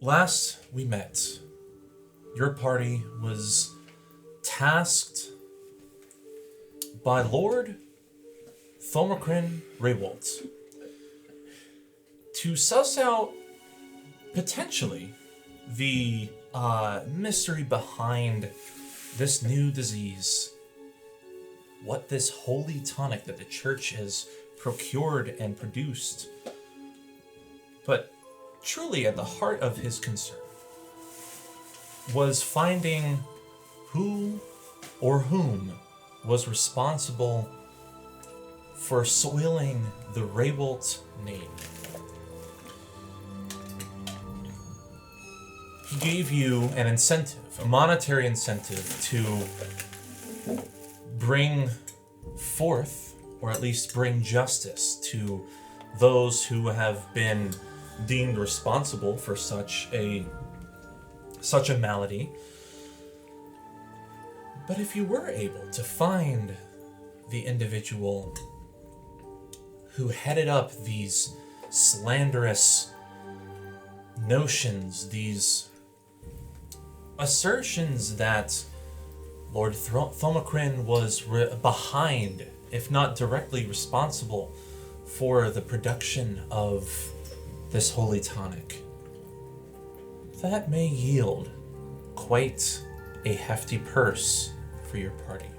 Last we met, your party was tasked by Lord Thomacrin Raywold to suss out potentially the mystery behind this new disease. What this holy tonic that the church has procured and produced. But truly at the heart of his concern was finding who or whom was responsible for soiling the Raywold name. He gave you an incentive, a monetary incentive, to bring forth, or at least bring justice to those who have been deemed responsible for such a malady. But if you were able to find the individual who headed up these slanderous notions, these assertions that Lord Thomacrin was behind, if not directly responsible, for the production of this holy tonic, that may yield quite a hefty purse for your party.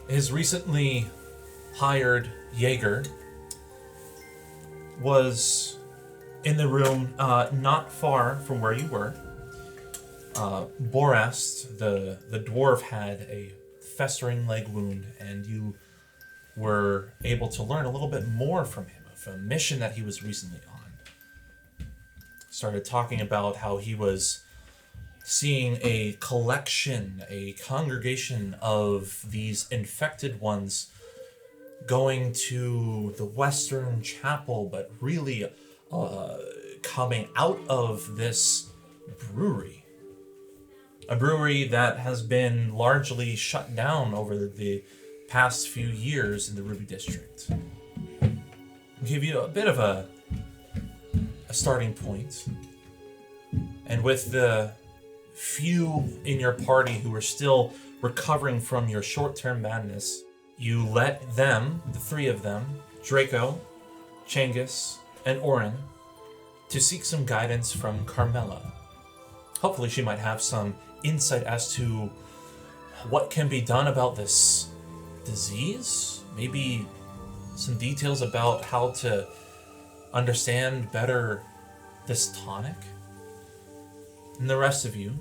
His recently hired Jaeger was in the room not far from where you were. Borast, the dwarf, had a festering leg wound, and you were able to learn a little bit more from him of a mission that he was recently on. Started talking about how he was seeing a collection, a congregation of these infected ones going to the Western Chapel, but really coming out of this brewery. A brewery that has been largely shut down over the past few years in the Ruby District. I'll give you a bit of a starting point. And with the few in your party who are still recovering from your short-term madness, you let them, the three of them, Draco, Chengis, and Orin, to seek some guidance from Carmella. Hopefully she might have some insight as to what can be done about this disease, maybe some details about how to understand better this tonic. And the rest of you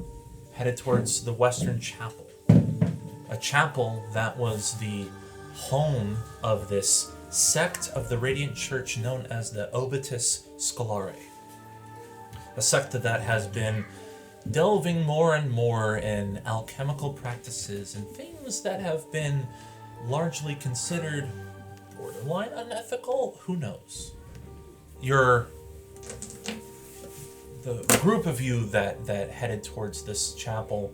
headed towards the Western Chapel, a chapel that was the home of this sect of the Radiant Church known as the Obitus Scholare, a sect that has been delving more and more in alchemical practices and things that have been largely considered borderline unethical. Who knows? The group of you that headed towards this chapel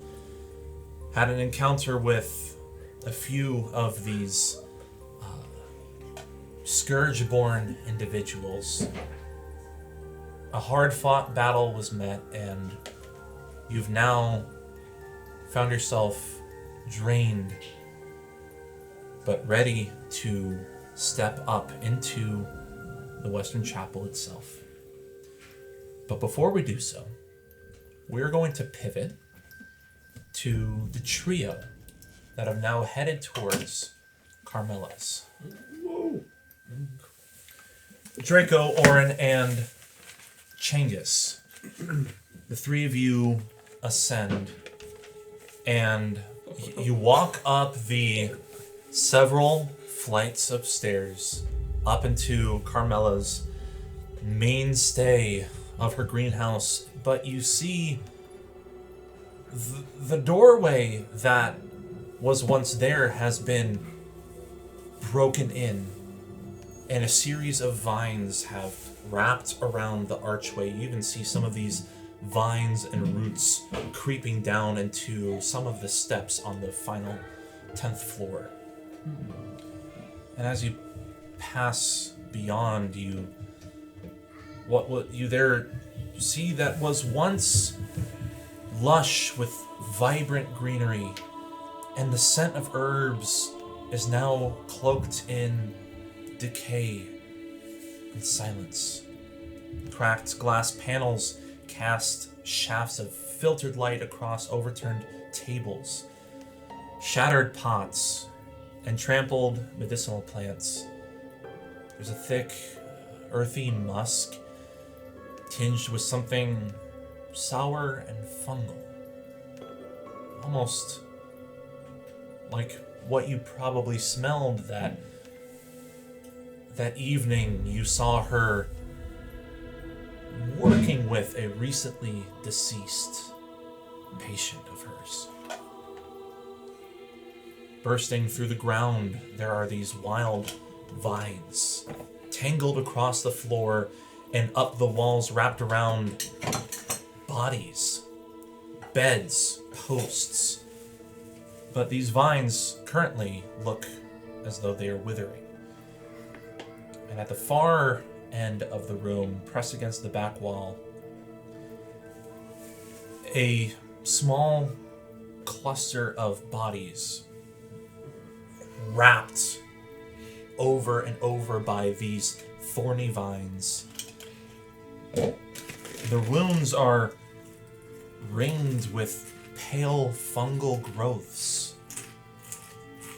had an encounter with a few of these scourge-born individuals. A hard-fought battle was met, and you've now found yourself drained, but ready to step up into the Western Chapel itself. But before we do so, we're going to pivot to the trio that have now headed towards Carmella's. Whoa. Draco, Orin, and Chengis. The three of you ascend, and you walk up the several flights of stairs up into Carmella's mainstay of her greenhouse, but you see the doorway that was once there has been broken in, and a series of vines have wrapped around the archway. You even see some of these vines and roots creeping down into some of the steps on the final 10th floor. And as you pass beyond, you what you there see that was once lush with vibrant greenery, and the scent of herbs is now cloaked in decay and silence. Cracked glass panels cast shafts of filtered light across overturned tables, shattered pots, and trampled medicinal plants. There's a thick, earthy musk tinged with something sour and fungal. Almost like what you probably smelled that evening you saw her working with a recently deceased patient of hers. Bursting through the ground, there are these wild vines, tangled across the floor and up the walls, wrapped around bodies, beds, posts. But these vines currently look as though they are withering. And at the far end of the room, pressed against the back wall, a small cluster of bodies wrapped over and over by these thorny vines. The wounds are ringed with pale fungal growths,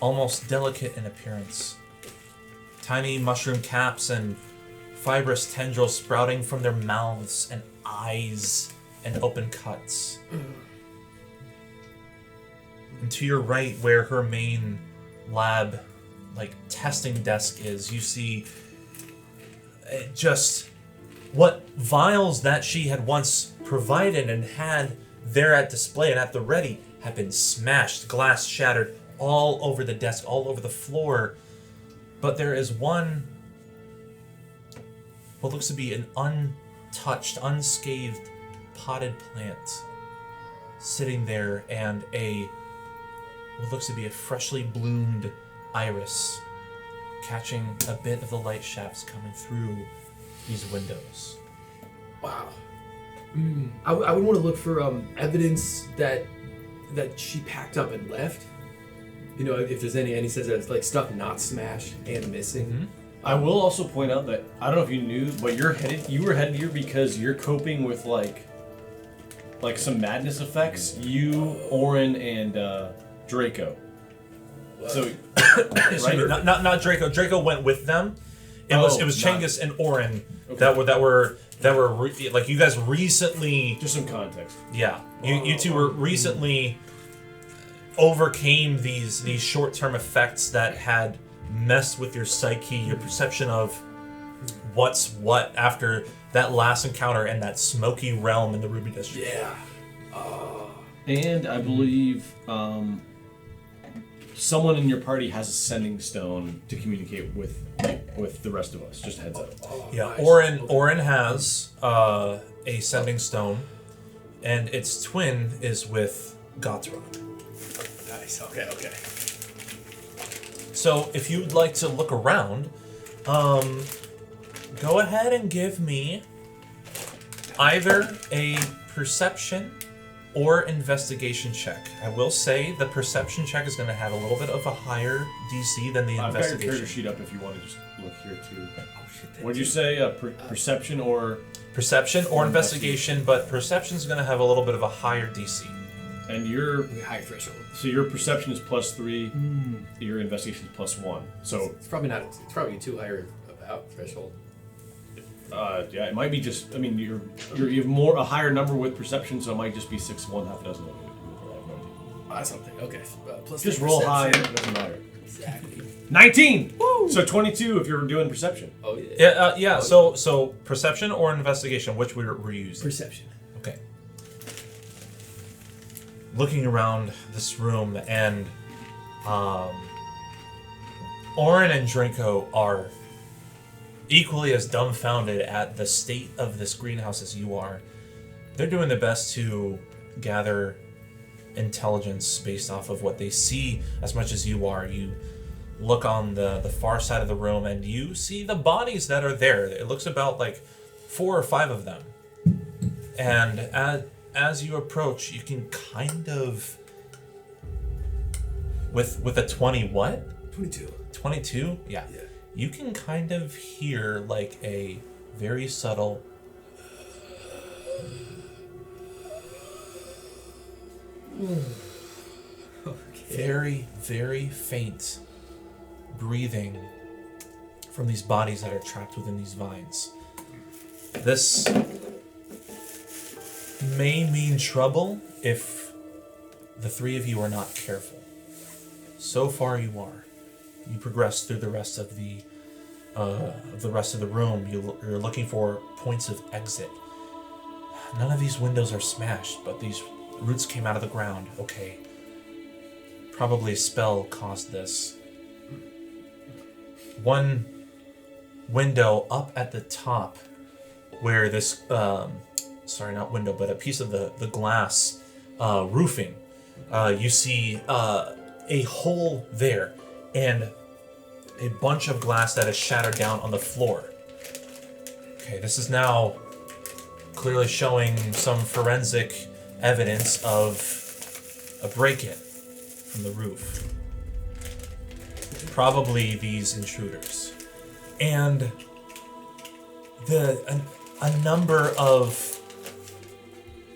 almost delicate in appearance. Tiny mushroom caps and fibrous tendrils sprouting from their mouths and eyes and open cuts. And to your right, where her main lab, testing desk is, you see just what vials that she had once provided and had there at display and at the ready have been smashed, glass shattered all over the desk, all over the floor. But there is one, what looks to be an untouched, unscathed potted plant sitting there, and what looks to be a freshly bloomed iris catching a bit of the light shafts coming through these windows. Wow. I would want to look for evidence that she packed up and left. You know, if there's any, and he says that it's like stuff not smashed and missing. Mm-hmm. I will also point out that I don't know if you knew, but you were headed here because you're coping with like some madness effects. You, Oren, and Draco. So, right? Not Draco. Draco went with them. It was Chengis and Oren that were you guys recently. Just some context. Yeah, you two were recently overcame these short-term effects that had messed with your psyche, your perception of what's what after that last encounter in that smoky realm in the Ruby District. Yeah. And I believe someone in your party has a sending stone to communicate with the rest of us. Just a heads up. Yeah, nice. Oren has a sending stone, and its twin is with Gotrod. Nice. Okay. So if you'd like to look around, go ahead and give me either a perception or investigation check. I will say the perception check is going to have a little bit of a higher DC than the investigation. I've got your character sheet up if you want to just look here too. Oh shit! What did you say? Perception or investigation? But perception is going to have a little bit of a higher DC. And your high threshold. So your perception is +3. Your investigation is +1. So it's probably not. It's probably too higher about threshold. Yeah, it might be just. I mean, you have a higher number with perception, so it might just be 6, 1, half a dozen. That's something. Okay. Plus just roll high. It doesn't matter. Exactly. 19. Woo! So 22 if you're doing perception. Oh yeah. Yeah. So perception or investigation, which were you using? Perception. Okay. Looking around this room, and Oren and Draco are equally as dumbfounded at the state of this greenhouse as you are. They're doing their best to gather intelligence based off of what they see as much as you are. You look on the far side of the room and you see the bodies that are there. It looks about like 4 or 5 of them. And as you approach, you can kind of with a 20 what? 22. 22? Yeah. Yeah. You can kind of hear like a very subtle very, very faint breathing from these bodies that are trapped within these vines. This may mean trouble if the 3 of you are not careful. So far you are. You progress through the rest of the room. You're looking for points of exit. None of these windows are smashed, but these roots came out of the ground. Okay. Probably a spell caused this. One window up at the top where this, sorry, not window, but a piece of the glass roofing, you see a hole there and a bunch of glass that is shattered down on the floor. Okay, this is now clearly showing some forensic evidence of a break-in from the roof. Probably these intruders. And a number of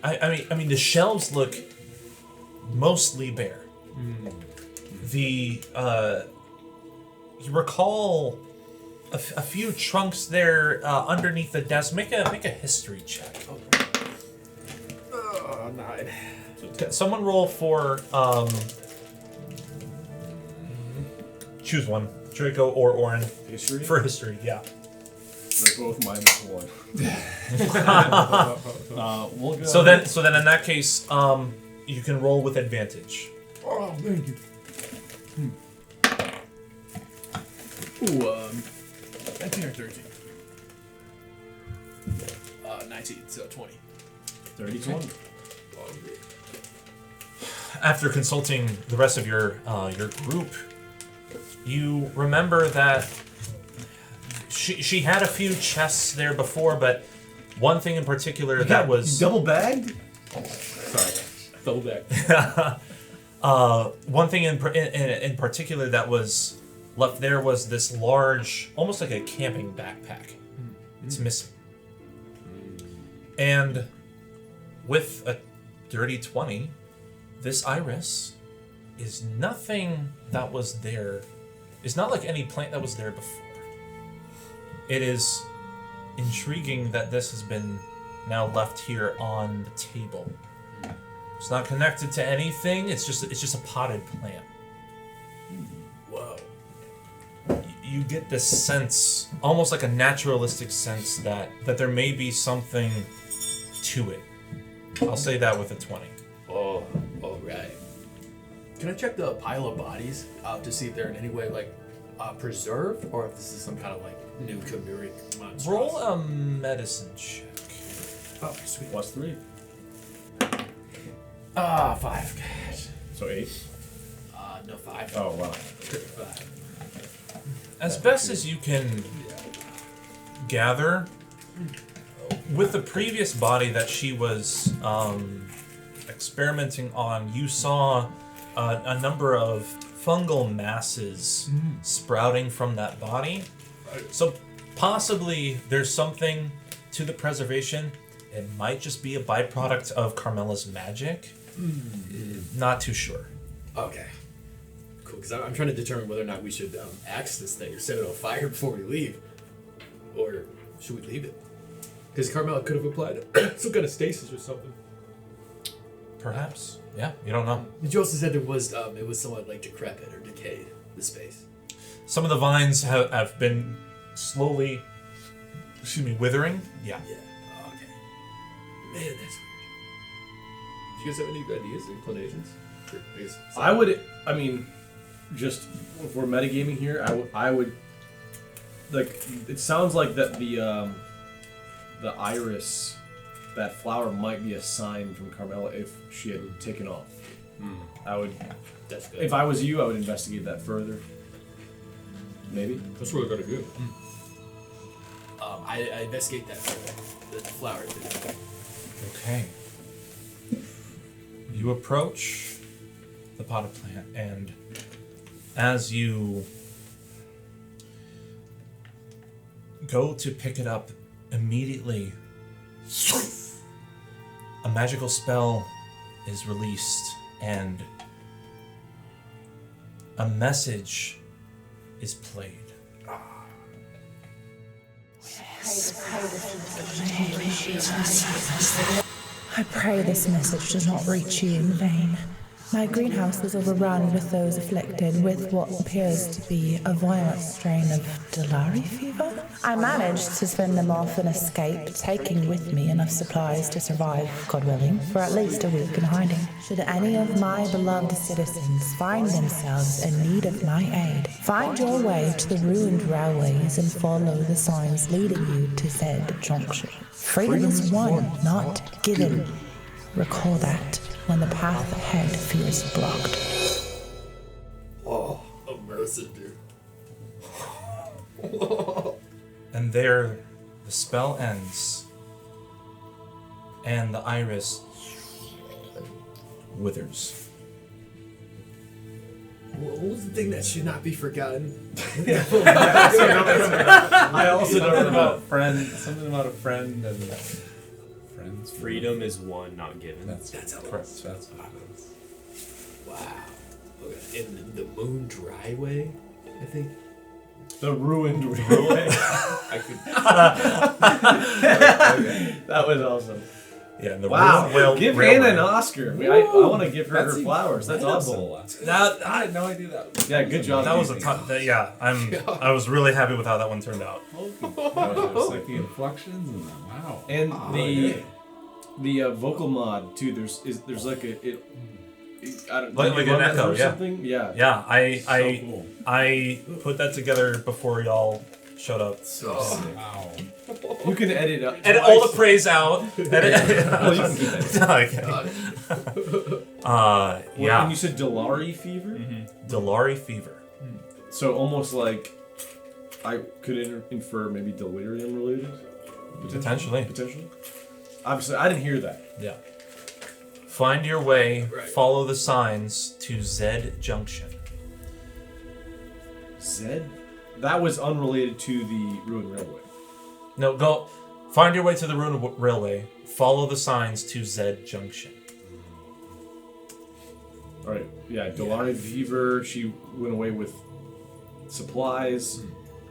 I mean the shelves look mostly bare. The you recall a few trunks there underneath the desk. Make a history check. Oh, 9. Someone roll for choose one, Draco or Orin. History? For history, yeah. They're both -1. We'll go. So then in that case, you can roll with advantage. Oh, thank you. Ooh, 19 or 13? 19, so 20. 30-20. After consulting the rest of your group, you remember that she had a few chests there before, but one thing in particular that was double bagged. Sorry, double back. one thing in particular that was left there was this large, almost like a camping backpack. It's missing. And with a dirty 20, this iris is nothing that was there. It's not like any plant that was there before. It is intriguing that this has been now left here on the table. It's not connected to anything. It's just a potted plant. Whoa. You get this sense, almost like a naturalistic sense, that there may be something to it. I'll say that with a 20. Oh, all right. Can I check the pile of bodies to see if they're in any way preserved, or if this is some kind of new Khmeric monstrosity? Roll a medicine check. Oh, sweet. +3. 5. Gosh. So 8. No, 5. Oh wow. 5. As best as you can gather, with the previous body that she was experimenting on, you saw a number of fungal masses sprouting from that body. So possibly there's something to the preservation. It might just be a byproduct of Carmella's magic. Not too sure. Okay. Cool, because I'm trying to determine whether or not we should axe this thing or set it on fire before we leave. Or should we leave it? Because Carmella could have applied some kind of stasis or something. Perhaps. Yeah, you don't know. But you also said it was somewhat decrepit or decayed, the space. Some of the vines have been slowly, withering. Yeah. Yeah. Okay. Man, that's weird. Do you guys have any ideas, inclinations? Sure. I mean, just if we're metagaming here, I would it sounds like that the iris, that flower might be a sign from Carmella if she had taken off. I would. That's good. If I was you, I would investigate that further. Maybe. That's what we're gonna do. I investigate that further. The flower thing. Okay. You approach the potted plant, and as you go to pick it up, immediately a magical spell is released, and a message is played. I pray this message does not reach you in vain. My greenhouse is overrun with those afflicted with what appears to be a violent strain of Dolari fever. I managed to fend them off and escape, taking with me enough supplies to survive, God willing, for at least a week in hiding. Should any of my beloved citizens find themselves in need of my aid, find your way to the ruined railways and follow the signs leading you to said junction. Freedom is won, not given. Recall that when the path ahead feels blocked. Oh, immersive, dude. And there, the spell ends, and the iris withers. What was the thing that should not be forgotten? I also don't Something know. about friend. Something about a friend and friends. Freedom is won, not given. That's how it correct. That's what it is. Wow. Okay. In the moon dry way, I think. The ruined railway. I could. That was awesome. Yeah, and the Wow. rail- Give railway. Anna an Oscar. I want to give her her That's flowers. That's awesome. That, I had no idea that. Yeah, good job. that was a tough. Yeah, I was really happy with how that one turned out. It's like the inflections and wow. And the vocal mod too. There's like a I don't Like did you an run that echo, through yeah. something? Yeah. Yeah, I cool. I put that together before y'all showed up. Wow. You can edit up. Edit all the praise out. Edit. Well, you can keep it. Okay. Yeah. And you said Dolari fever. Dolari fever. So almost like I could infer maybe delirium related. Potentially. Potentially. Obviously, I didn't hear that. Yeah. Find your way, Right. follow the signs to Zed Junction. Zed? That was unrelated to the ruined railway. No, go. Find your way to the ruined railway, follow the signs to Zed Junction. All right. Yeah, Dolari fever. She went away with supplies.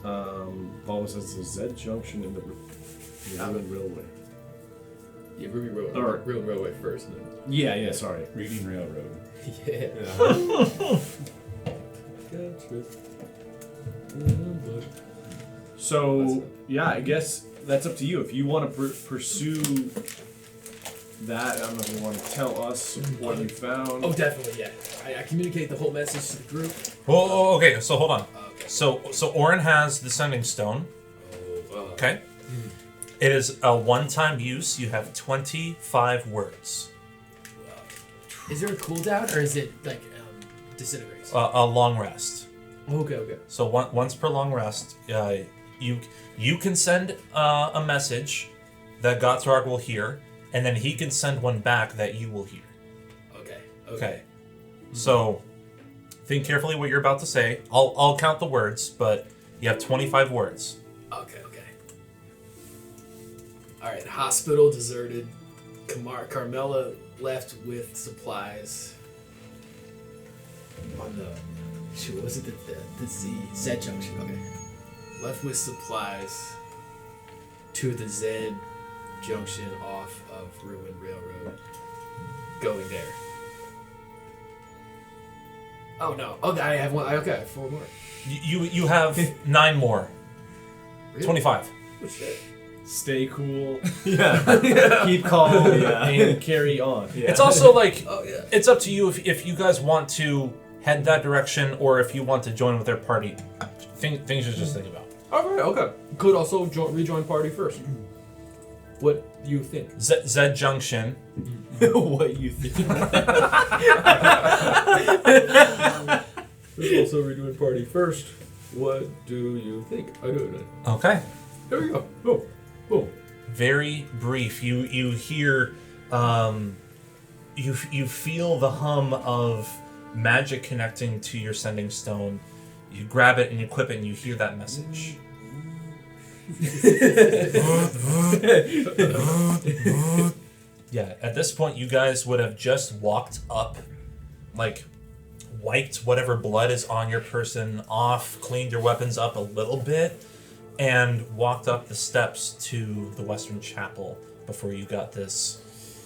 Paul says the Z junction in the ruined railway. Yeah, Ruby Road. Or- Ruined Railway first. And Yeah. Sorry. Reading Railroad. then, Gotcha. So yeah, I guess that's up to you. If you want to pursue that, I don't know if you want to tell us what you found. Oh, definitely, yeah. I communicate the whole message to the group. Oh, okay. So hold on. Okay. So Orin has the sending stone. Okay. It is a one-time use. You have 25 words. Is there a cooldown, or is it like disintegrates? A long rest. Okay. So once per long rest, you can send a message that Gothrog will hear, and then he can send one back that you will hear. Okay. So think carefully what you're about to say. I'll count the words, but you have 25 words. Okay. Alright, hospital deserted. Carmella left with supplies. On the... Shoot, what was it? The Z junction. Okay. Left with supplies to the Z junction off of Ruined Railroad. Going there. Oh no. Oh, I have one. Okay, I have 4 more. You have 9 more. Really? 25. Oh shit. Stay cool. Yeah. Keep calm. And carry on. Yeah. It's also like, Oh yeah. it's up to you if you guys want to head that direction or if you want to join with their party. Things to just think about. Alright, okay. Could also rejoin party first. What do you think? Zed Junction. What you think? Could also rejoin party first. What do you think? I don't know. Okay. There we go. Oh, oh. Very brief. You hear, you feel the hum of magic connecting to your sending stone. You grab it and you equip it, and you hear that message. Yeah. At this point, you guys would have just walked up, like, wiped whatever blood is on your person off, cleaned your weapons up a little bit, and walked up the steps to the Western Chapel before you got this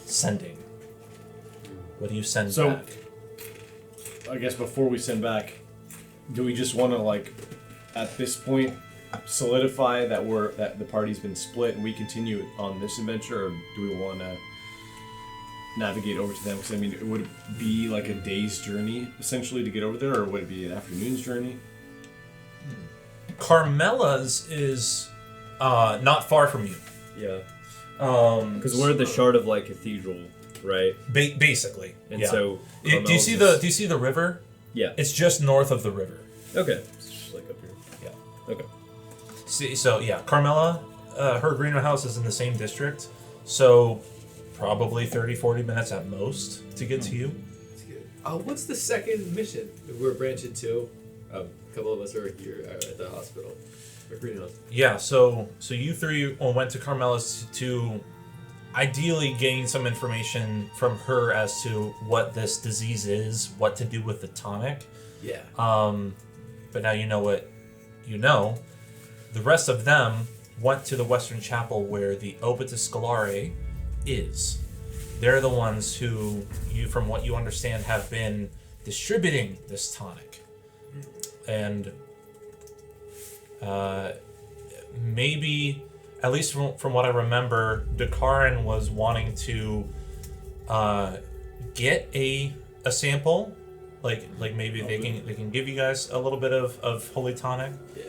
sending. What do you send back? I guess before we send back, do we just want to, like, at this point, solidify that the party's been split and we continue on this adventure, or do we want to navigate over to them? Because, I mean, would it be like a day's journey, essentially, to get over there, or would it be an afternoon's journey? Carmella's is not far from you. Yeah. Because we're at the Shard of Light Cathedral, right? Basically. And yeah. so Do you see the river? Yeah. It's just north of the river. Okay. It's just like up here. Yeah. Okay. See, so yeah, Carmella, her greenhouse is in the same district, so probably 30-40 minutes at most to get to you. That's good. What's the second mission that we're branching to? A couple of us are here at the hospital. Or greenhouse. Yeah, so you three went to Carmella's to ideally gain some information from her as to what this disease is, what to do with the tonic. Yeah. But now you know what you know. The rest of them went to the Western Chapel where the Obitus Scholare is. They're the ones who, from what you understand, have been distributing this tonic. And maybe, at least from what I remember, Dakaran was wanting to get a sample, like maybe they can give you guys a little bit of holy tonic. Yeah.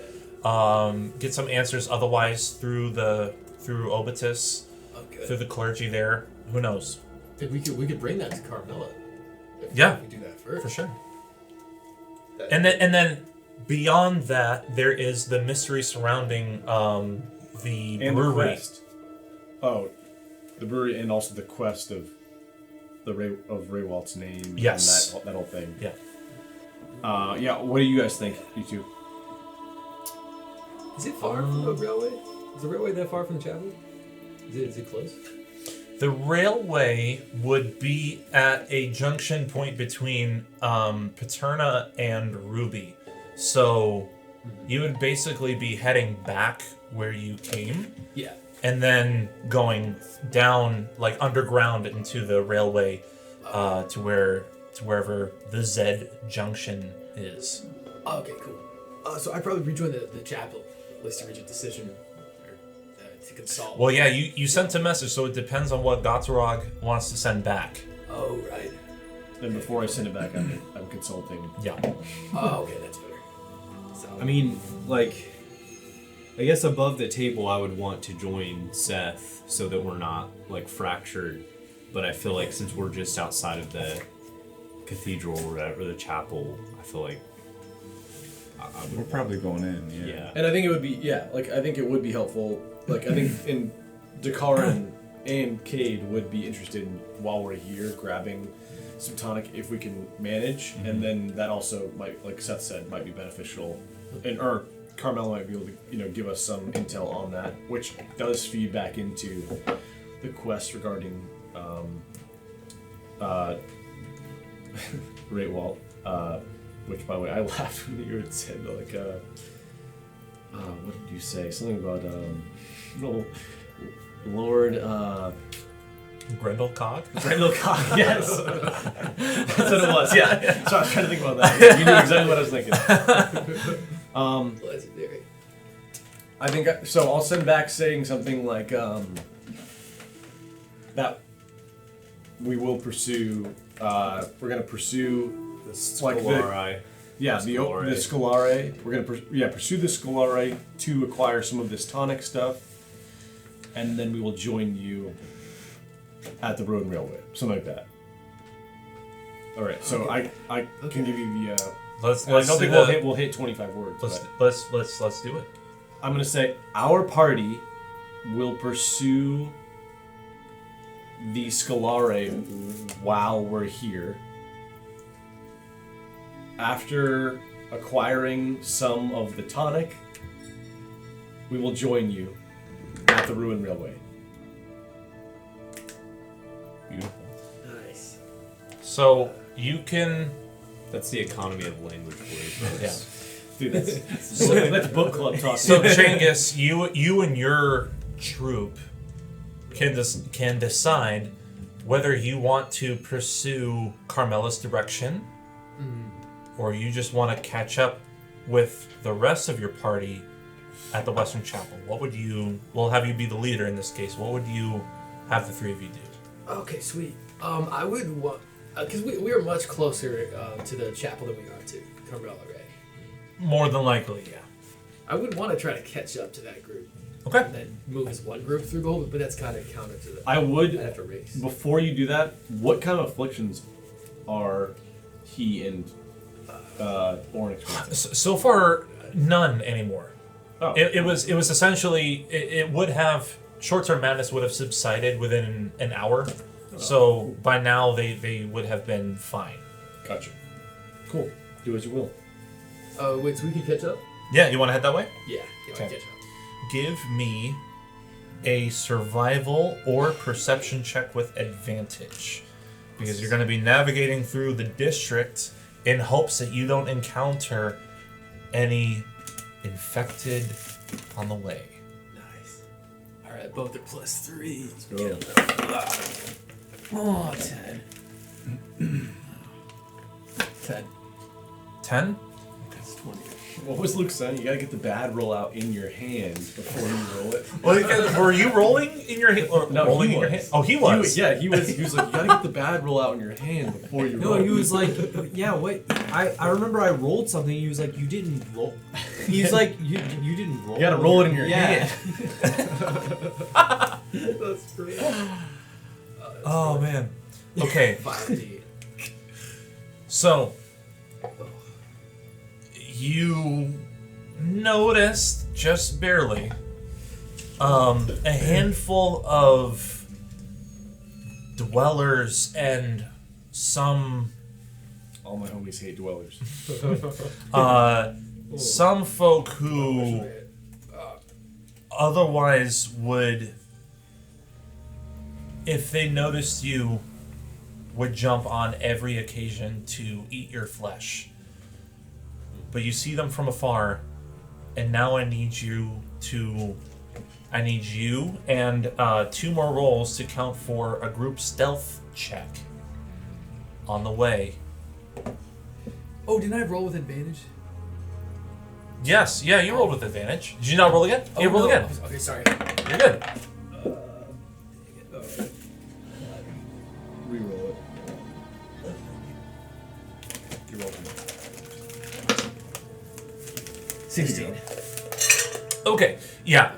Get some answers otherwise through Obitus, through the clergy there. Who knows? We could bring that to Carmella. Yeah. We do that first. For sure. And then beyond that, there is the mystery surrounding the And brewery. the quest. Oh, the brewery, and also the quest of Raywalt's name. Yes. And that whole thing. Yeah. Yeah. What do you guys think, you two? Is it far from the railway? Is the railway that far from the chapel? Is it close? The railway would be at a junction point between Paterna and Ruby. So you would basically be heading back where you came. Yeah. And then going down, like, underground into the railway to wherever the Z junction is. Okay, cool. So I'd probably rejoin the chapel, at least to reach a decision or to consult. Well, yeah, you sent a message, so it depends on what Gotorog wants to send back. Oh, right. Then before I send it back, I'm consulting. Yeah. Oh, okay, that's better. So, I mean, like, I guess above the table I would want to join Seth so that we're not, like, fractured. But I feel like since we're just outside of the cathedral or whatever, the chapel, I feel like We're probably going in, yeah. yeah. And I think it would be, I think it would be helpful. Like, I think in Dakaran and Cade would be interested in, while we're here, grabbing some tonic if we can manage. Mm-hmm. And then that also might, like Seth said, might be beneficial. Or Carmella might be able to, give us some intel on that, which does feed back into the quest regarding Raywalt. Which, by the way, I laughed when you had said, like, what did you say? Something about, Lord, Grendel Cog? Grendel Cog, yes! That's what it was, yeah. So I was trying to think about that. You knew exactly what I was thinking. Legendary. I think, so I'll send back saying something like, that we will pursue, we're going to pursue The like Scholare. the Scholare. We're gonna pursue the Scholare to acquire some of this tonic stuff, and then we will join you at the road and railway, something like that. All right, so I can give you the. Let's I don't think do we'll hit 25 words. Let's do it. I'm gonna say our party will pursue the Scholare while we're here. After acquiring some of the tonic, we will join you at the Ruin Railway. Beautiful. Nice. So you can. That's the economy of language for Yeah. Dude, that's book club talk. So Chengis, you and your troop can decide whether you want to pursue Carmella's direction, or you just want to catch up with the rest of your party at the Western Chapel. What would you? We'll have you be the leader in this case. What would you have the three of you do? Okay, sweet. I would want because we are much closer to the chapel than we are to Carmella, right? More than likely, yeah. I would want to try to catch up to that group. Okay. And then move as one group through gold, but that's kind of counter to the. I would, I'd have to race. before you do that, what kind of afflictions are he and Orin experiencing? So far, none anymore. Oh. It was essentially it would have short-term madness would have subsided within an hour. So by now they would have been fine. Gotcha. Cool. Do as you will. Wait, so we can catch up? Yeah, you want to head that way? Yeah, Okay. catch up. Give me a survival or perception check with advantage, because you're going to be navigating through the district in hopes that you don't encounter any infected on the way. Nice. All right, both are +3. Let's go. Oh, 10. 10. 10? That's 20. What was Luke saying? You gotta get the bad roll out in your hand before you roll it. Well, were you rolling in your hand? No, rolling he in your was. hand? Oh, he was. He was like, you gotta get the bad roll out in your hand before you roll. No, he was like, yeah, what? I remember I rolled something. He was like, you didn't roll. He's like, you didn't roll. You gotta roll it in your Yeah. hand. That's great. Oh man. Okay. 5D. So you noticed just barely a handful of dwellers and some All my homies hate dwellers. some folk who otherwise would, if they noticed you, would jump on every occasion to eat your flesh. But you see them from afar, and now I need you and 2 more rolls to count for a group stealth check on the way. Oh, didn't I roll with advantage? Yes, yeah, you rolled with advantage. Did you not roll again? Oh, Yeah, roll no. again. Okay, sorry. You're good. Reroll it. You roll it. 16. Okay. Yeah.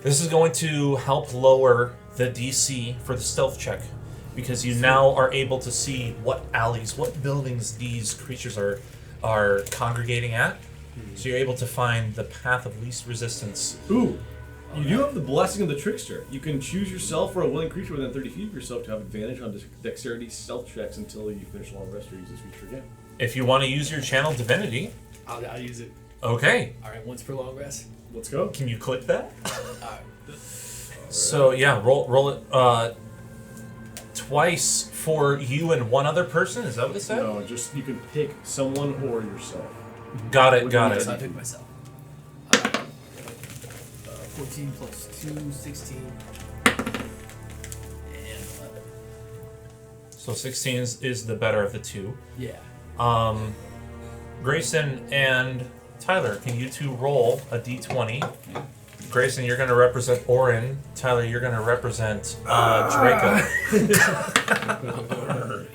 This is going to help lower the DC for the stealth check, because you now are able to see what alleys, what buildings these creatures are congregating at. So you're able to find the path of least resistance. Ooh. You do have the blessing of the trickster. You can choose yourself or a willing creature within 30 feet of yourself to have advantage on dexterity stealth checks until you finish a long rest or use this feature again. If you want to use your channel divinity, I'll use it. okay. All right, once per long rest. Let's go. Can you click that? All right. So yeah, roll it twice for you and one other person. Is that what it said? No, just you can pick someone or yourself. Got it. Got So I it. picked myself. 14 plus 2, 16. And 11. So 16 is the better of the two. Yeah. Grayson and Tyler, can you two roll a d20? Grayson, you're going to represent Orin. Tyler, you're going to represent Draco.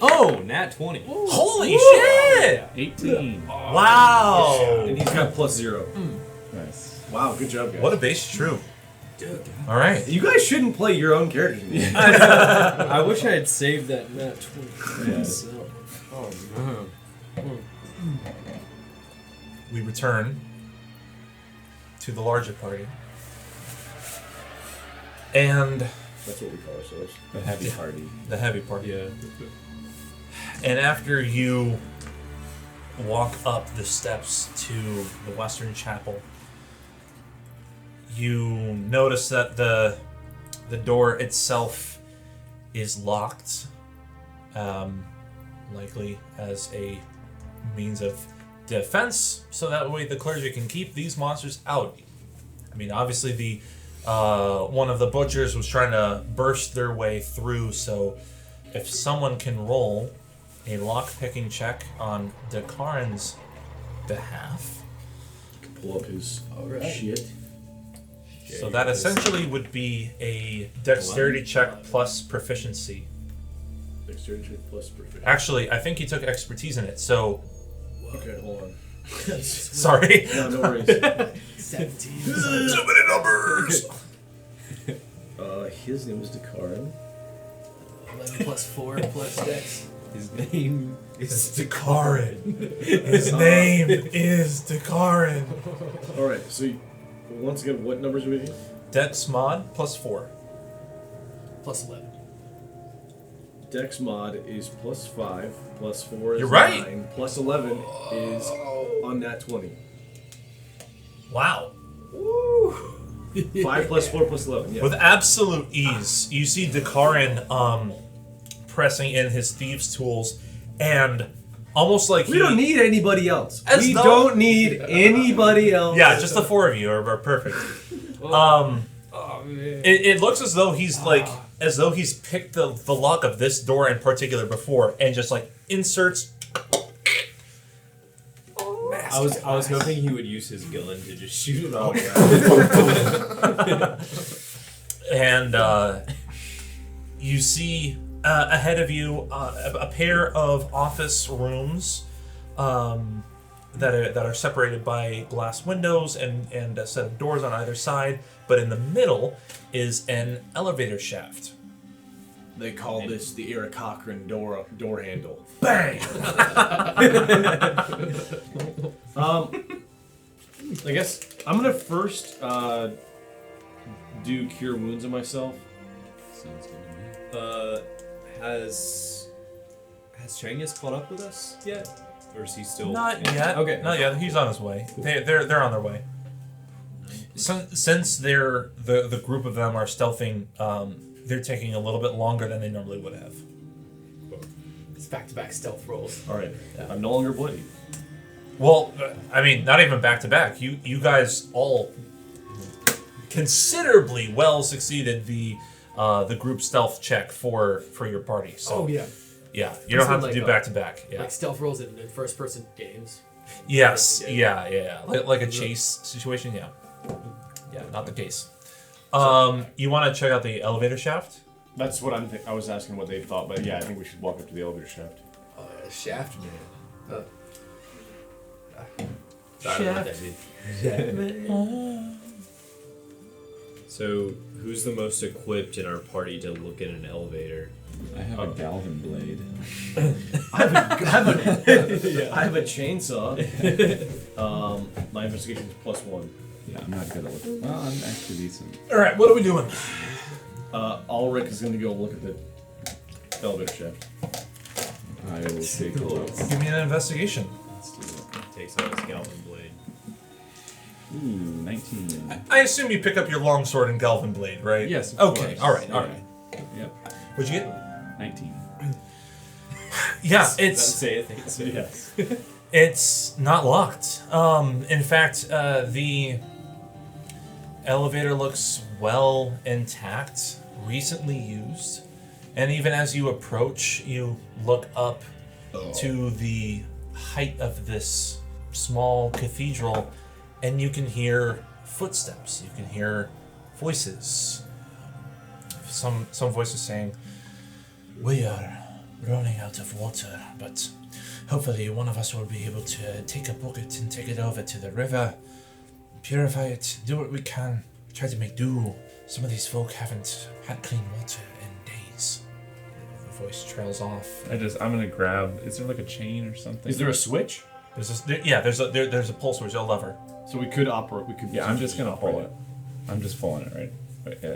Oh, nat 20. Holy shit! 18. Wow! And he's got +0. Nice. Wow, good job, guys. What a base troop. Dude. All right. You guys shouldn't play your own characters anymore. I wish I had saved that nat 20 for Yeah. myself. Oh man. we return to the larger party. And That's what we call ourselves. The heavy party. the heavy party. Yeah. And after you walk up the steps to the Western Chapel, you notice that the door itself is locked, likely as a means of defense, so that way the clergy can keep these monsters out. I mean, obviously the one of the butchers was trying to burst their way through, so if someone can roll a lock-picking check on Dakaran's behalf. Pull up his shit. So that essentially would be a dexterity check plus proficiency. Dexterity check plus proficiency. Actually, I think he took expertise in it, so... Okay, hold on. Sorry. No, no worries. 17. Too many numbers! His name is Dakaran. 11 plus 4 plus dex. His name It's Dakaran. His name is Dakaran. Alright, so once again, what numbers are we getting? Dex mod plus 4. Plus 11. Dex mod is plus 5, plus 4 is You're right. 9, plus 11 is on that 20. Wow. 5 plus 4 plus 11, yeah. With absolute ease, you see Dakaran pressing in his thieves' tools, and almost like We don't need anybody else. As We though- don't need anybody else. Yeah, just the four of you are perfect. Oh, man. It looks as though he's picked the lock of this door in particular before and just like inserts. I was hoping he would use his gun to just shoot it all. And you see ahead of you a pair of office rooms that are separated by glass windows and a set of doors on either side. But in the middle is an elevator shaft. They call this the Eric Cochran door handle. Bang! I guess I'm gonna first do cure wounds on myself. Sounds good to me. Has Chengis caught up with us yet, or is he still? Not yet. Okay. Not yet. He's on his way. They're on their way. Since they're the group of them are stealthing, they're taking a little bit longer than they normally would have. It's back-to-back stealth rolls. All right, I'm no longer bloody. Well, I mean, not even back to back. You guys all considerably well succeeded the group stealth check for your party. So Oh, yeah. yeah, you don't have to Like, do back to back. Yeah. Like stealth rolls in first-person games. Yes. Yeah. Yeah. Like a chase situation. Yeah. Yeah. Not the case. You want to check out the elevator shaft? That's what I was asking what they thought, but yeah, I think we should walk up to the elevator shaft. Shaft man. Sorry about that, dude. So, who's the most equipped in our party to look at an elevator? I have a Galvin blade. I have a chainsaw. My investigation is +1. Yeah, I'm not good at looking. Well, I'm actually decent. All right. What are we doing? Ulrich is going to go look at the elevator shaft. I will take a look. Give me an investigation. Let's do it. Takes out his Galvin blade. Ooh, 19. I assume you pick up your longsword and Galvin blade, right? Yes, of Okay. course. All right. Yep, What'd you get? 19. Yeah, it's Say it. So yes. it's not locked. In fact, the elevator looks well intact, recently used, and even as you approach, you look up to the height of this small cathedral, and you can hear footsteps. You can hear voices. Some voices saying, "We are running out of water, but hopefully one of us will be able to take a bucket and take it over to the river, purify it, do what we can, try to make do. Some of these folk haven't had clean water in days." The voice trails off. I'm gonna grab. Is there like a chain or something? Is there a switch? There's a pull switch, a lever. So we could operate. We could. Yeah, I'm just gonna operate pull it. I'm just pulling it, right?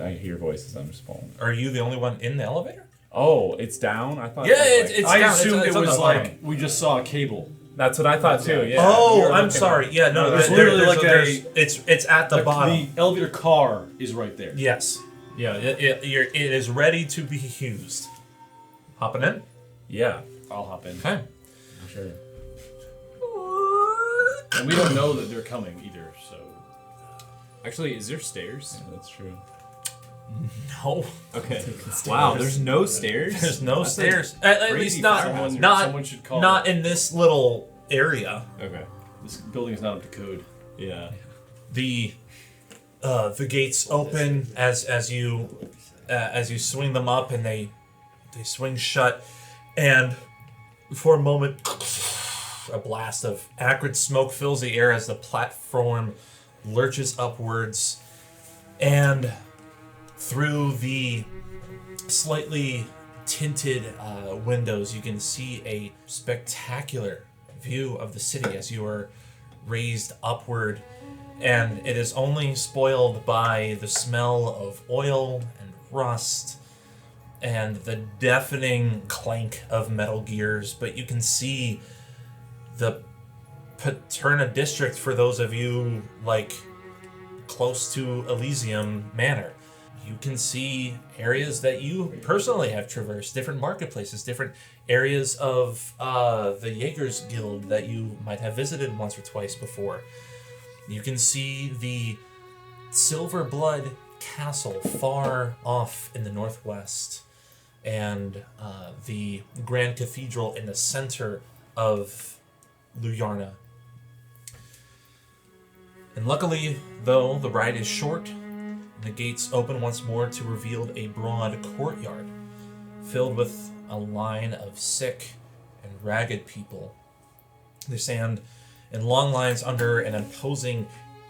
I hear voices. I'm just pulling it. Are you the only one in the elevator? Oh, it's down. I thought. Yeah, it was it's I down. assumed It's it on the was bottom. like we just saw a cable. That's what I thought too. Yeah. Oh, We were I'm looking sorry. at- Yeah, no, There's there- literally there's like it's at the bottom. The elevator car is right there. Yes. Yeah, it is ready to be used. Hopping in? Yeah. I'll hop in. Okay. Sure. And we don't know that they're coming either. So Actually, is there stairs? Yeah, that's true. No. Okay. Wow, there's no stairs? There's no That's stairs. At least crazy not, fire hazard. Someone should call not in this little area. Okay. this building is not up to code. Yeah. The gates open as you swing them up, and they swing shut, and for a moment a blast of acrid smoke fills the air as the platform lurches upwards, and through the slightly tinted windows you can see a spectacular view of the city as you are raised upward, and it is only spoiled by the smell of oil and rust and the deafening clank of metal gears. But you can see the Paterna district for those of you like close to Elysium Manor. You can see areas that you personally have traversed, different marketplaces, different areas of the Jaegers Guild that you might have visited once or twice before. You can see the Silver Blood Castle far off in the northwest, and the Grand Cathedral in the center of Luyarna. And luckily, though, the ride is short, and the gates open once more to reveal a broad courtyard filled with a line of sick and ragged people. They stand in long lines under an imposing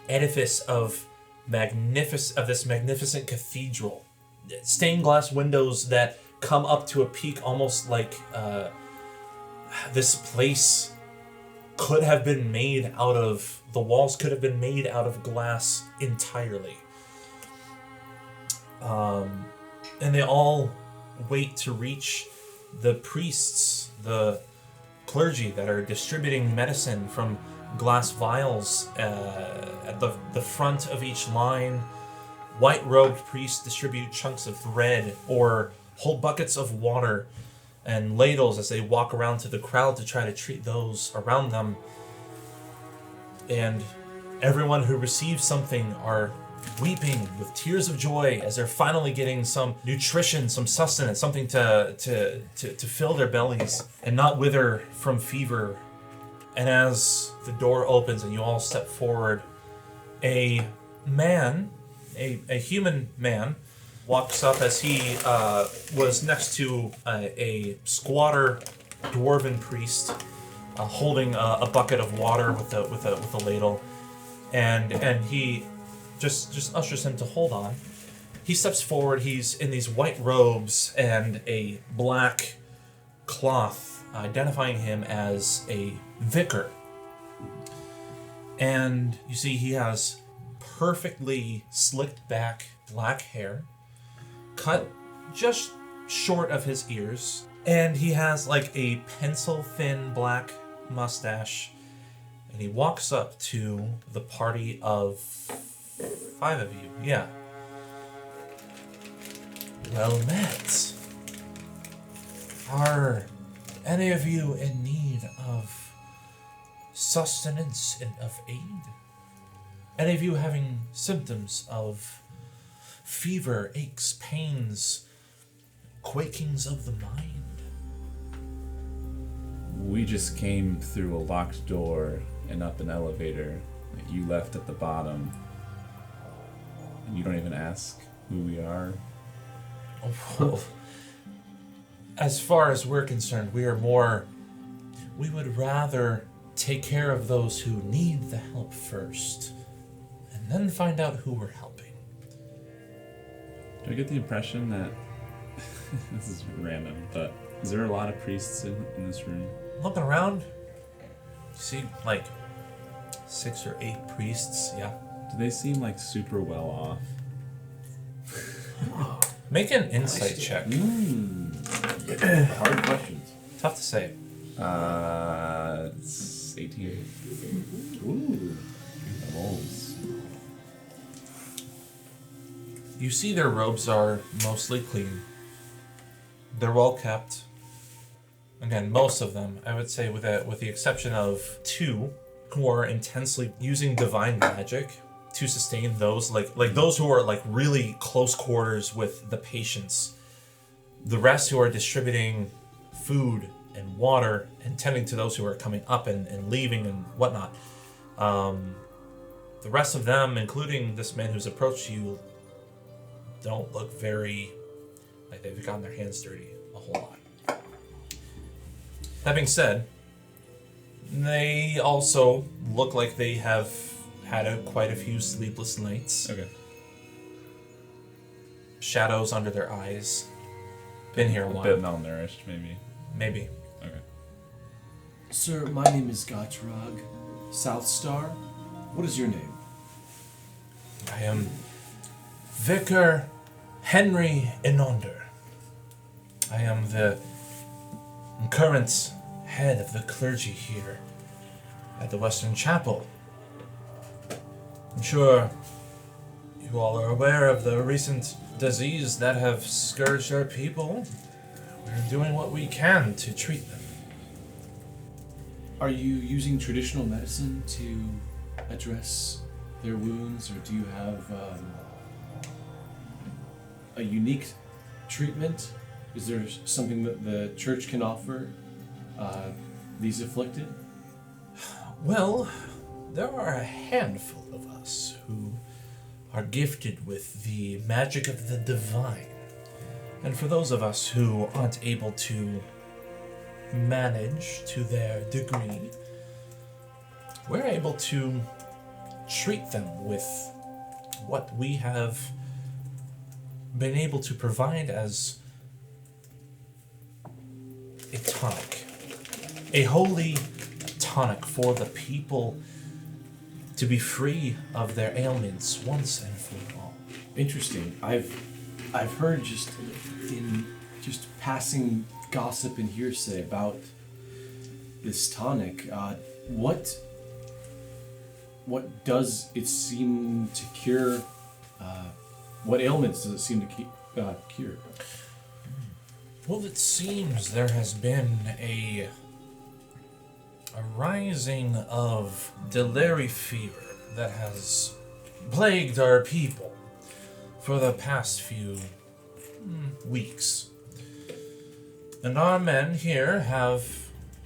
edifice of this magnificent cathedral. Stained glass windows that come up to a peak, almost like this place could have been made out of, the walls could have been made out of glass entirely. And they all wait to reach the priests, the clergy that are distributing medicine from glass vials at the front of each line. White-robed priests distribute chunks of thread or hold buckets of water and ladles as they walk around to the crowd to try to treat those around them. And everyone who receives something are weeping with tears of joy as they're finally getting some nutrition, some sustenance, something to fill their bellies and not wither from fever. And as the door opens and you all step forward, a man, a human man, walks up as he was next to a squatter dwarven priest holding a bucket of water with a ladle, and he just ushers him to hold on. He steps forward. He's in these white robes and a black cloth, identifying him as a vicar. And you see he has perfectly slicked back black hair, cut just short of his ears, and he has like a pencil-thin black mustache, and he walks up to the party of 5 of you. Yeah. Well met. Are any of you in need of sustenance and of aid? Any of you having symptoms of fever, aches, pains, quakings of the mind? We just came through a locked door and up an elevator that you left at the bottom. And you don't even ask who we are. Well, as far as we're concerned, we would rather take care of those who need the help first, and then find out who we're helping. Do I get the impression that this is random, but is there a lot of priests in this room? Looking around, see, like, 6 or 8 priests, yeah. Do they seem like super well off? Make an insight check. Hard questions. Tough to say. It's 18. Ooh. Rolls. You see their robes are mostly clean. They're well kept. Again, most of them, I would say, with the exception of 2 who are intensely using divine magic to sustain those, like those who are like really close quarters with the patients. The rest who are distributing food and water and tending to those who are coming up and leaving and whatnot. The rest of them, including this man who's approached you, don't look very like they've gotten their hands dirty a whole lot. That being said, they also look like they have had quite a few sleepless nights. Okay. Shadows under their eyes. Been here a A while. bit malnourished, maybe. Maybe. Okay. Sir, my name is Gatrag, South Star. What is your name? I am Vicar Henry Inonder. I am the current head of the clergy here at the Western Chapel. I'm sure you all are aware of the recent disease that have scourged our people. We're doing what we can to treat them. Are you using traditional medicine to address their wounds, or do you have a unique treatment? Is there something that the church can offer these afflicted? Well, there are a handful of us who are gifted with the magic of the divine. And for those of us who aren't able to manage to their degree, we're able to treat them with what we have been able to provide as a tonic. A holy tonic for the people to be free of their ailments once and for all. Interesting. I've heard just in passing gossip and hearsay about this tonic. What does it seem to cure? What ailments does it seem to cure? Well, it seems there has been a rising of delirium fever that has plagued our people for the past few weeks. And our men here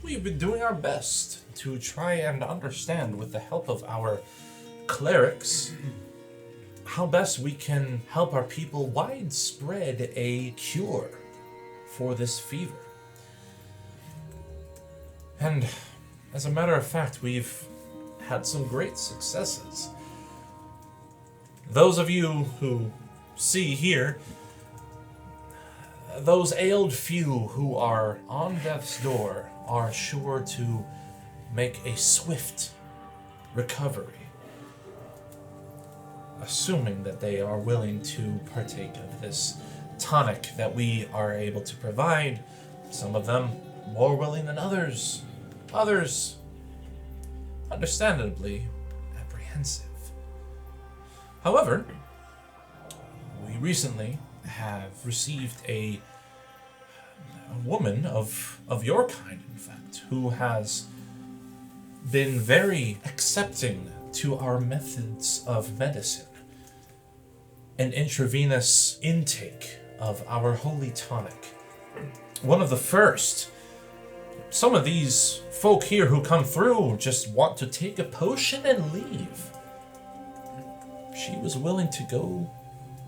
we've been doing our best to try and understand, with the help of our clerics, how best we can help our people widespread a cure for this fever. And as a matter of fact, we've had some great successes. Those of you who see here, those ailed few who are on death's door are sure to make a swift recovery, assuming that they are willing to partake of this tonic that we are able to provide. Some of them more willing than others. Others, understandably, apprehensive. However, we recently have received a woman of your kind, in fact, who has been very accepting to our methods of medicine. An intravenous intake of our holy tonic. One of the first. Some of these folk here who come through just want to take a potion and leave. She was willing to go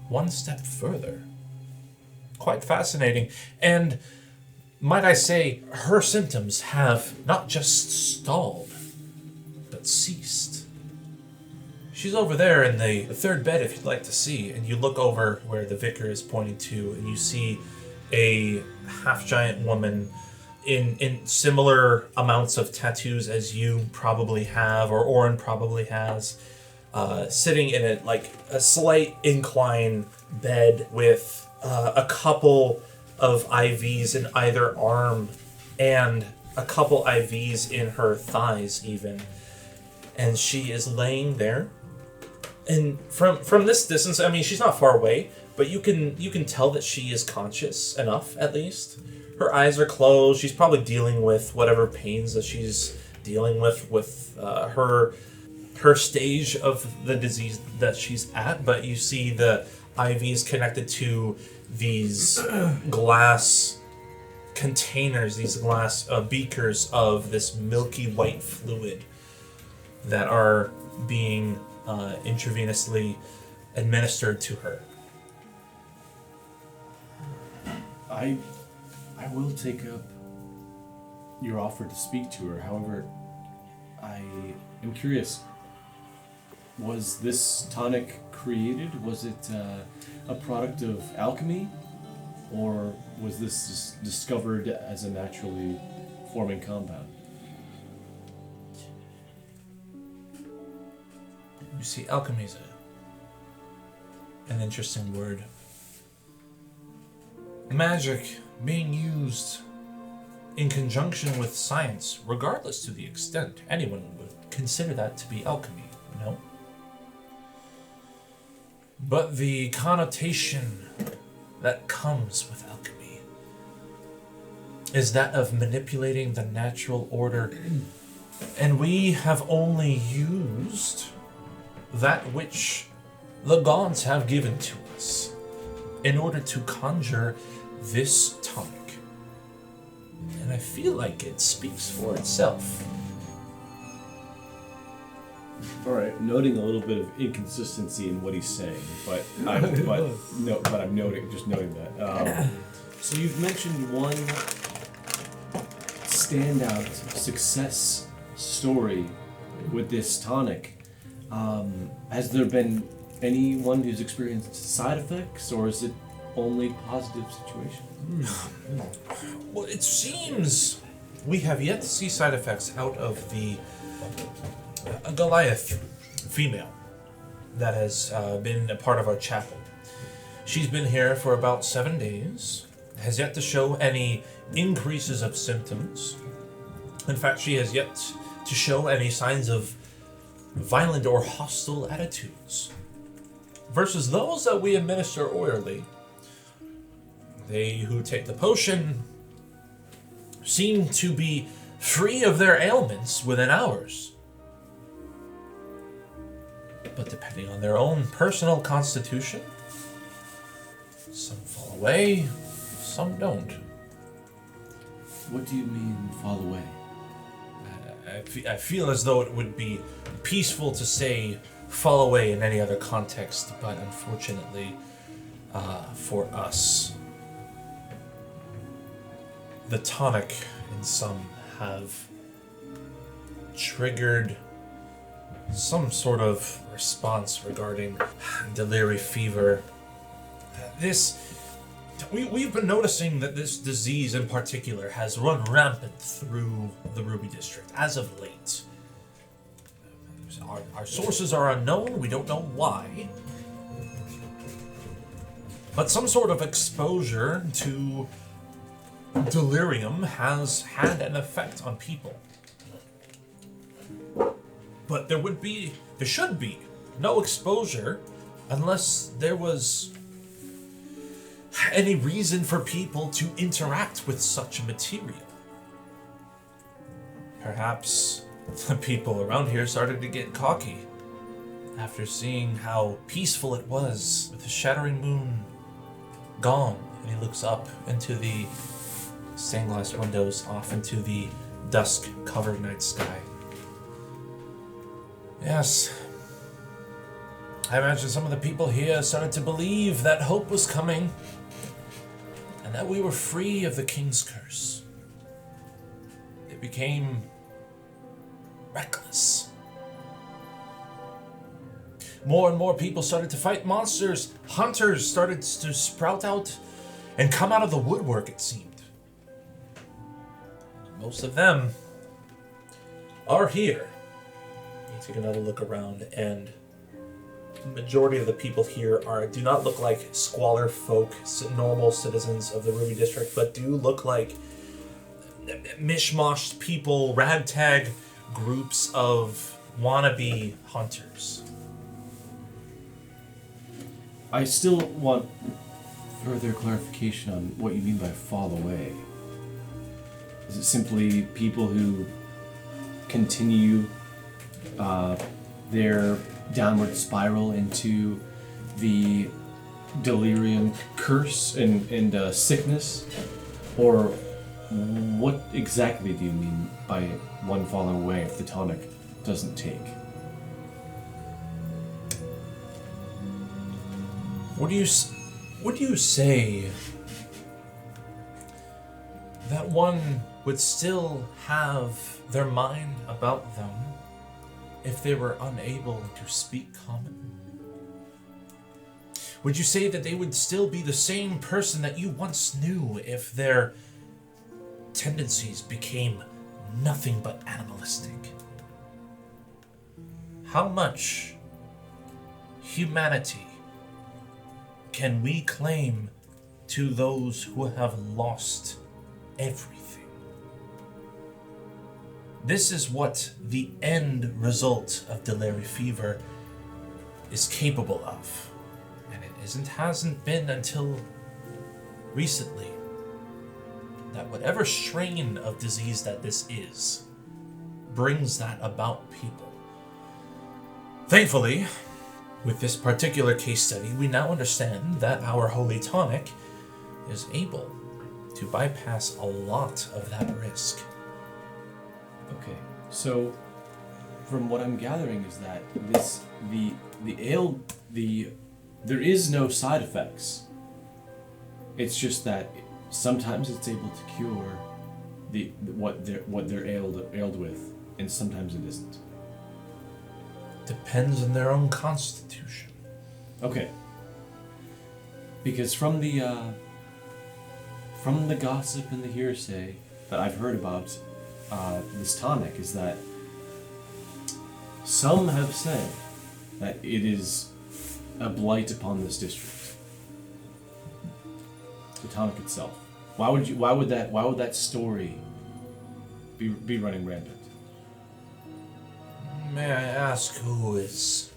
one step further. Quite fascinating. And might I say, her symptoms have not just stalled, but ceased. She's over there in the third bed, if you'd like to see, and you look over where the vicar is pointing to, and you see a half-giant woman in similar amounts of tattoos as you probably have, or Oren probably has, sitting in a slight incline bed with a couple of IVs in either arm and a couple IVs in her thighs even. And she is laying there. And from this distance, I mean, she's not far away, but you can tell that she is conscious enough, at least. Her eyes are closed. She's probably dealing with whatever pains that she's dealing with her stage of the disease that she's at. But you see the IVs connected to these glass containers, these glass beakers of this milky white fluid that are being intravenously administered to her. I will take up your offer to speak to her. However, I am curious. Was this tonic created? Was it a product of alchemy? Or was this discovered as a naturally forming compound? You see, alchemy is an interesting word. Magic being used in conjunction with science, regardless to the extent anyone would consider that to be alchemy, no? But the connotation that comes with alchemy is that of manipulating the natural order, and we have only used that which the gods have given to us in order to conjure this tonic. And I feel like it speaks for itself. All right, noting a little bit of inconsistency in what he's saying, but I'm noting that. So you've mentioned one standout success story with this tonic. Has there been anyone who's experienced side effects, or is it only positive situations? Well, it seems we have yet to see side effects out of the Goliath female that has been a part of our chapel. She's been here for about 7 days, has yet to show any increases of symptoms. In fact, she has yet to show any signs of violent or hostile attitudes. Versus those that we administer orally, they who take the potion seem to be free of their ailments within hours. But depending on their own personal constitution, some fall away, some don't. What do you mean, fall away? I feel as though it would be peaceful to say fall away in any other context, but unfortunately, for us, the tonic in some have triggered some sort of response regarding delirium fever. We've been noticing that this disease in particular has run rampant through the Ruby District as of late. Our sources are unknown, we don't know why. But some sort of exposure to delirium has had an effect on people. But there should be no exposure unless there was any reason for people to interact with such a material. Perhaps the people around here started to get cocky after seeing how peaceful it was with the shattering moon gone, and he looks up into the stained glass windows off into the dusk-covered night sky. Yes, I imagine some of the people here started to believe that hope was coming and that we were free of the king's curse. They became reckless. More and more people started to fight monsters. Hunters started to sprout out and come out of the woodwork, it seemed. most of them are here. You take another look around, and the majority of the people here do not look like squalor folk, normal citizens of the Ruby District, but do look like mishmash people, ragtag groups of wannabe hunters. I still want further clarification on what you mean by fall away. Is it simply people who continue their downward spiral into the delirium curse and sickness? Or what exactly do you mean by one falling away if the tonic doesn't take? Would you say that one would still have their mind about them if they were unable to speak common? Would you say that they would still be the same person that you once knew if their tendencies became nothing but animalistic? How much humanity can we claim to those who have lost everything? This is what the end result of delirium fever is capable of. And it hasn't been until recently that whatever strain of disease that this is brings that about people. Thankfully, with this particular case study, we now understand that our holy tonic is able to bypass a lot of that risk. Okay, so from what I'm gathering is that there is no side effects. It's just that sometimes it's able to cure what they're ailed with, and sometimes it isn't. Depends on their own constitution. Okay. Because from the gossip and the hearsay that I've heard about this tonic is that some have said that it is a blight upon this district. The tonic itself. Why would that story be running rampant? May I ask who is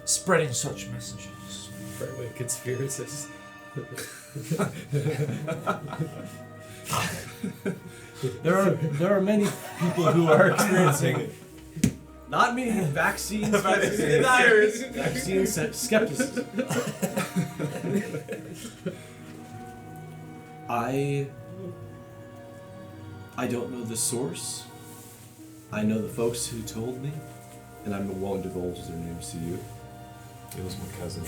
spreading such messages? Right-wing conspiracists. There are many people who are experiencing not me vaccine skepticism. I don't know the source. I know the folks who told me, and I won't divulge their names to you. It was my cousin.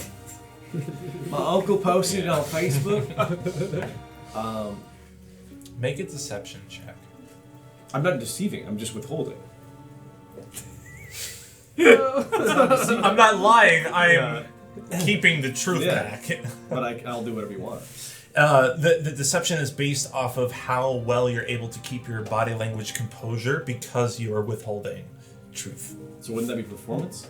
My uncle posted it on Facebook. Make a deception check. I'm not deceiving. I'm just withholding. I'm not lying. I'm keeping the truth back. But I'll do whatever you want. The deception is based off of how well you're able to keep your body language composure because you are withholding truth. So wouldn't that be performance?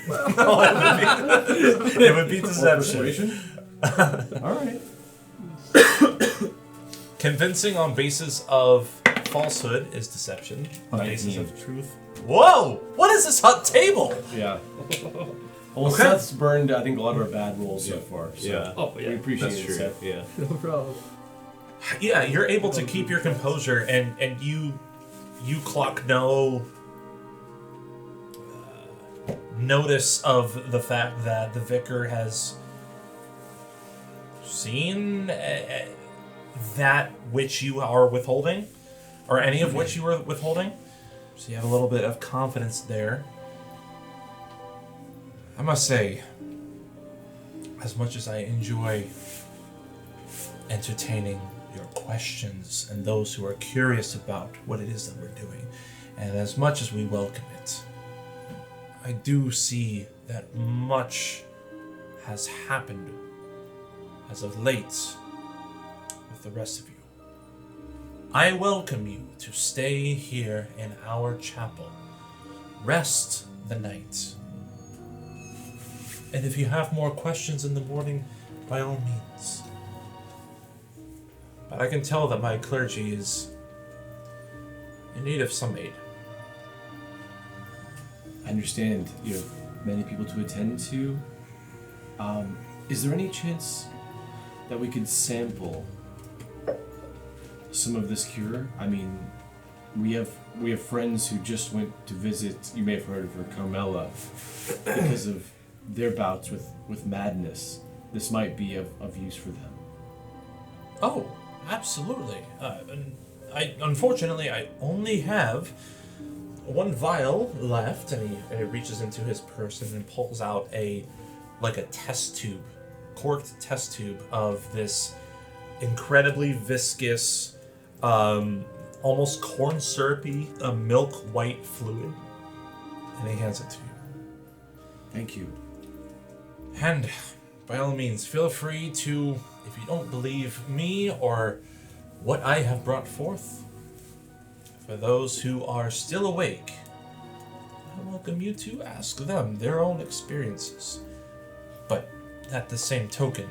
It would be deception. Persuasion? Alright. Convincing on basis of falsehood is deception. On 19. basis of truth. Whoa! What is this hot table? Yeah. Well, Okay. Seth's burned, I think, a lot of our bad rolls so far. So Yeah. Oh, yeah. we appreciate That's it, true. Seth. Yeah. No problem. Yeah, you're able to keep your composure, and you clock no notice of the fact that the vicar has seen that which you are withholding, or any of which you are withholding. So you have a little bit of confidence there. I must say, as much as I enjoy entertaining your questions and those who are curious about what it is that we're doing, and as much as we welcome it, I do see that much has happened as of late with the rest of you. I welcome you to stay here in our chapel. Rest the night. And if you have more questions in the morning, by all means. But I can tell that my clergy is in need of some aid. I understand you have many people to attend to. Is there any chance that we could sample some of this cure? I mean, we have friends who just went to visit. You may have heard of her, Carmella, because of their bouts with madness. This might be of use for them. Oh, absolutely. Unfortunately, I only have one vial left, and he reaches into his purse and pulls out a test tube, corked test tube of this incredibly viscous, almost corn syrupy, milk white fluid, and he hands it to you. Thank you. And by all means, feel free to, if you don't believe me or what I have brought forth, for those who are still awake, I welcome you to ask them their own experiences. But at the same token,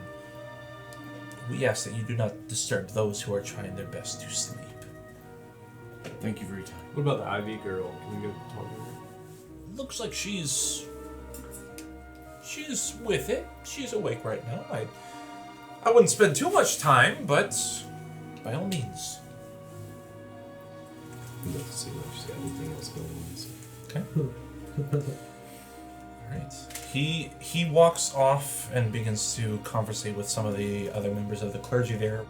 we ask that you do not disturb those who are trying their best to sleep. Thank you for your time. What about the Ivy girl? Can we go talk to her? Looks like she's with it. She's awake right now. I wouldn't spend too much time, but by all means. We'd like to see if she's got anything else going on. Okay. Alright. He walks off and begins to conversate with some of the other members of the clergy there.